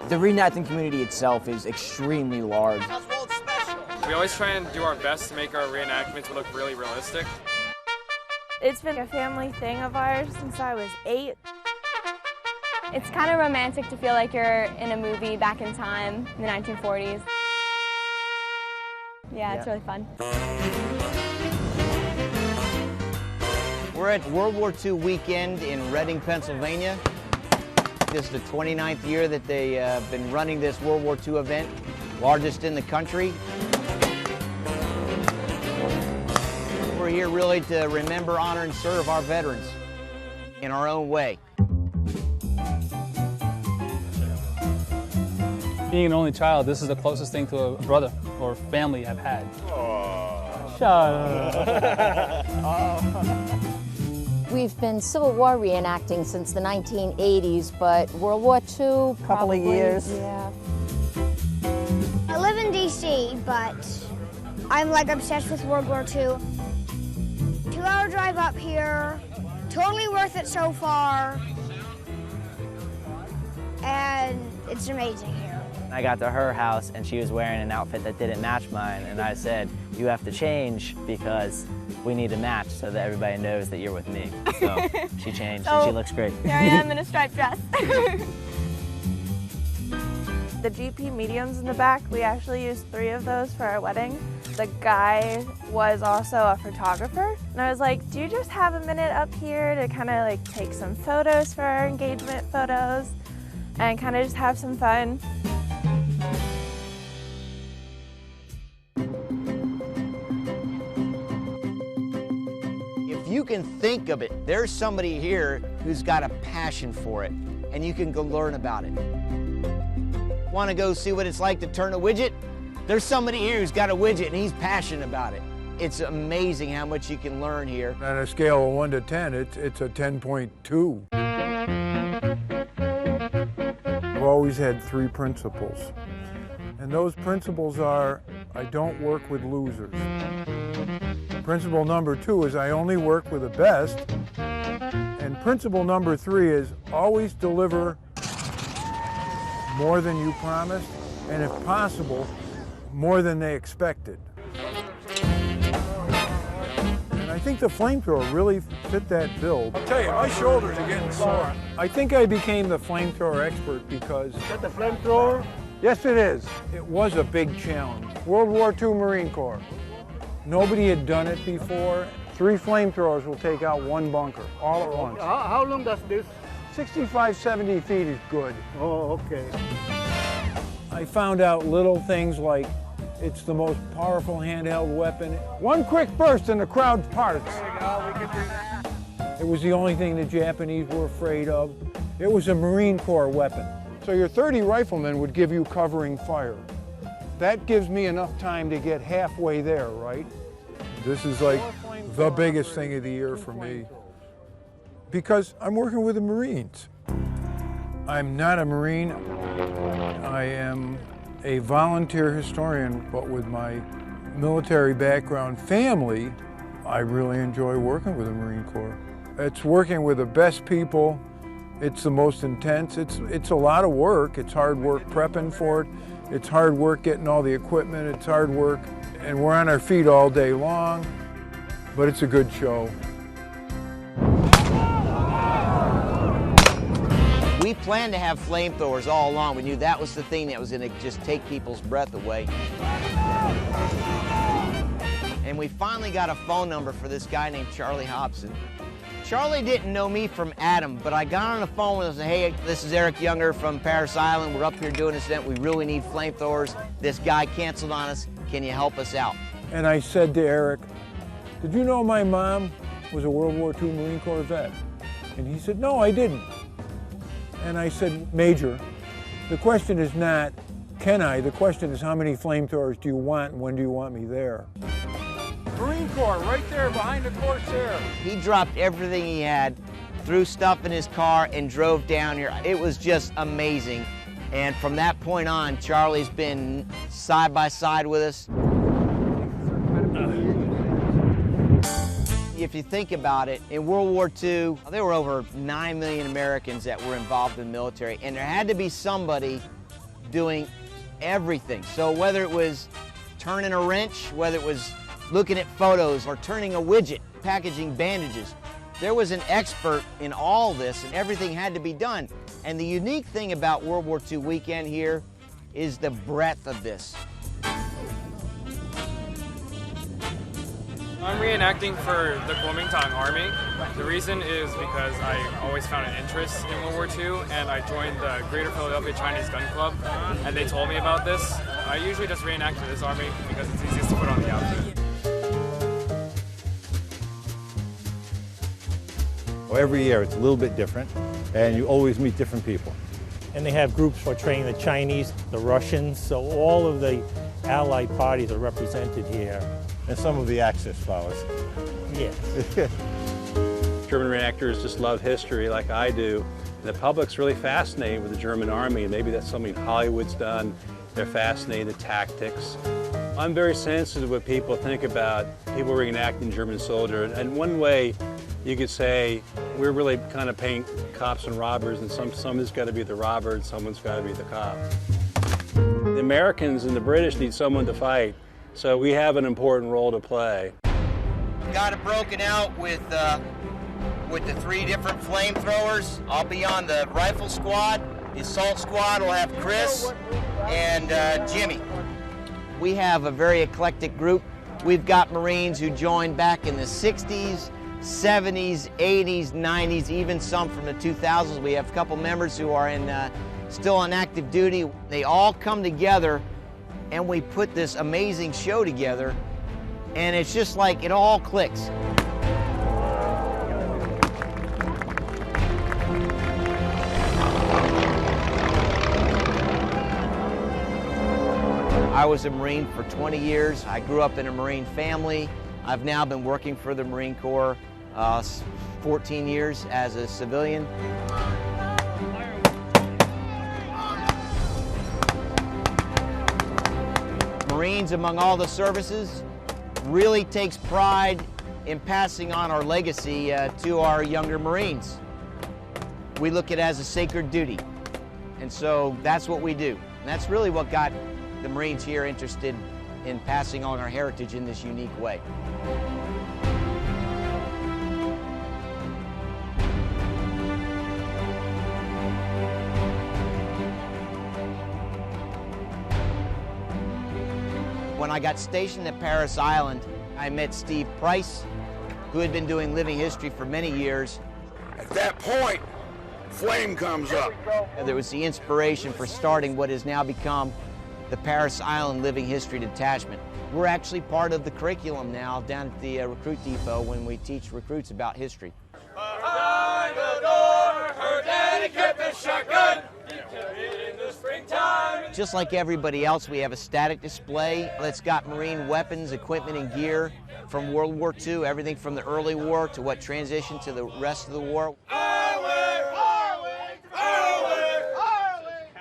The reenacting community itself is extremely large. We always try and do our best to make our reenactments look really realistic. It's been a family thing of ours since I was 8. It's kind of romantic to feel like you're in a movie back in time, in the 1940s. Yeah, it's really fun. We're at World War II weekend in Reading, Pennsylvania. This is the 29th year that they've been running this World War II event, largest in the country. We're here really to remember, honor, and serve our veterans in our own way. Being an only child, this is the closest thing to a brother or family I've had. Aww. Shut up. We've been Civil War reenacting since the 1980s, but World War II, couple of years. Yeah. I live in D.C., but I'm like obsessed with World War II. 2-hour drive up here, totally worth it so far, and it's amazing here. I got to her house and she was wearing an outfit that didn't match mine, and I said, you have to change because we need to match so that everybody knows that you're with me. So she changed and she looks great. Here I am in a striped dress. The GP mediums in the back, we actually used 3 of those for our wedding. The guy was also a photographer, and I was like, do you just have a minute up here to kind of like take some photos for our engagement photos and kind of just have some fun? If you can think of it, there's somebody here who's got a passion for it, and you can go learn about it. Want to go see what it's like to turn a widget? There's somebody here who's got a widget and he's passionate about it. It's amazing how much you can learn here. On a scale of 1 to 10, it's a 10.2. I've always had 3 principles. And those principles are, I don't work with losers. Principle number 2 is I only work with the best. And principle number 3 is always deliver more than you promised, and if possible, more than they expected. And I think the flamethrower really fit that build. I'll tell you, my shoulders are getting sore. I think I became the flamethrower expert because... Is that the flamethrower? Yes, it is. It was a big challenge. World War II Marine Corps. Nobody had done it before. 3 flamethrowers will take out 1 bunker, all at once. How long does this? 65, 70 feet is good. Oh, okay. I found out little things like it's the most powerful handheld weapon. 1 quick burst and the crowd parts. It was the only thing the Japanese were afraid of. It was a Marine Corps weapon. So your 30 riflemen would give you covering fire. That gives me enough time to get halfway there, right? This is like the biggest thing of the year for me because I'm working with the Marines. I'm not a Marine. I am a volunteer historian, but with my military background family, I really enjoy working with the Marine Corps. It's working with the best people. It's the most intense. It's a lot of work. It's hard work prepping for it. It's hard work getting all the equipment. It's hard work, and we're on our feet all day long, but it's a good show. We planned to have flamethrowers all along. We knew that was the thing that was going to just take people's breath away. And we finally got a phone number for this guy named Charlie Hobson. Charlie didn't know me from Adam, but I got on the phone with him and said, hey, this is Eric Younger from Parris Island. We're up here doing this event. We really need flamethrowers. This guy canceled on us. Can you help us out? And I said to Eric, did you know my mom was a World War II Marine Corps vet? And he said, no, I didn't. And I said, Major, the question is not, can I? The question is, how many flamethrowers do you want and when do you want me there? Marine Corps, right there behind the Corsair. He dropped everything he had, threw stuff in his car, and drove down here. It was just amazing. And from that point on, Charlie's been side by side with us. If you think about it, in World War II, there were over 9 million Americans that were involved in the military, and there had to be somebody doing everything. So whether it was turning a wrench, whether it was looking at photos or turning a widget, packaging bandages, there was an expert in all this, and everything had to be done. And the unique thing about World War II weekend here is the breadth of this. I'm reenacting for the Kuomintang Army. The reason is because I always found an interest in World War II, and I joined the Greater Philadelphia Chinese Gun Club, and they told me about this. I usually just reenact for this army because it's easiest to put on the outfit. Well, every year it's a little bit different, and you always meet different people. And they have groups for training the Chinese, the Russians, so all of the allied parties are represented here. And some of the Axis powers. Yes. German reenactors just love history like I do. The public's really fascinated with the German army, and maybe that's something Hollywood's done. They're fascinated with the tactics. I'm very sensitive what people think about people reenacting German soldiers. And one way you could say we're really kind of paint cops and robbers, and someone's got to be the robber and someone's got to be the cop. The Americans and the British need someone to fight, so we have an important role to play. Got it broken out with the 3 different flamethrowers. I'll be on the rifle squad. The assault squad will have Chris and Jimmy. We have a very eclectic group. We've got Marines who joined back in the 60s, 70s, 80s, 90s, even some from the 2000s. We have a couple members who are still on active duty. They all come together and we put this amazing show together, and it's just like it all clicks. I was a Marine for 20 years. I grew up in a Marine family. I've now been working for the Marine Corps 14 years as a civilian. Marines, among all the services, really takes pride in passing on our legacy to our younger Marines. We look at it as a sacred duty, and so that's what we do. And that's really what got the Marines here interested in passing on our heritage in this unique way. When I got stationed at Parris Island, I met Steve Price, who had been doing living history for many years. At that point, flame comes up. There was the inspiration for starting what has now become the Parris Island Living History Detachment. We're actually part of the curriculum now down at the recruit depot when we teach recruits about history. Behind the door, her daddy kept a shotgun. In the springtime. Just like everybody else, we have a static display that's got Marine weapons, equipment, and gear from World War II, everything from the early war to what transitioned to the rest of the war.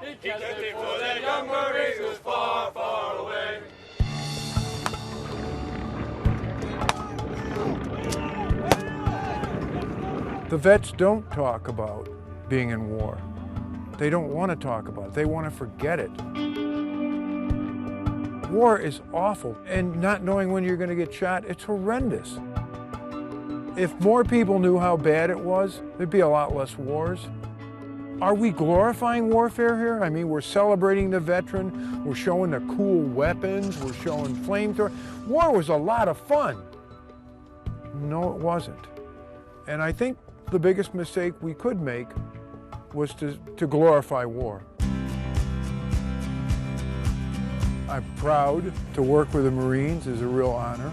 He kept it for that young Marine who's far, far away. The vets don't talk about being in war. They don't want to talk about it. They want to forget it. War is awful, and not knowing when you're going to get shot, it's horrendous. If more people knew how bad it was, there'd be a lot less wars. Are we glorifying warfare here? I mean, we're celebrating the veteran, we're showing the cool weapons, we're showing flamethrowers. War was a lot of fun. No, it wasn't. And I think the biggest mistake we could make was to glorify war. I'm proud to work with the Marines. It's a real honor.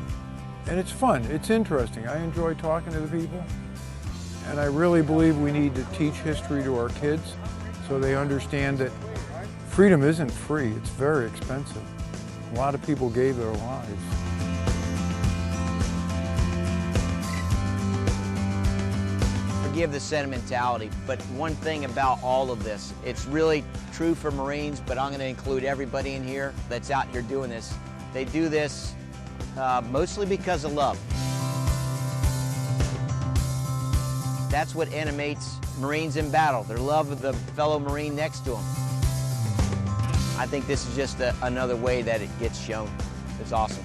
And it's fun, it's interesting. I enjoy talking to the people. And I really believe we need to teach history to our kids so they understand that freedom isn't free, it's very expensive. A lot of people gave their lives. Forgive the sentimentality, but one thing about all of this, it's really true for Marines, but I'm going to include everybody in here that's out here doing this. They do this mostly because of love. That's what animates Marines in battle, their love of the fellow Marine next to them. I think this is just another way that it gets shown. It's awesome.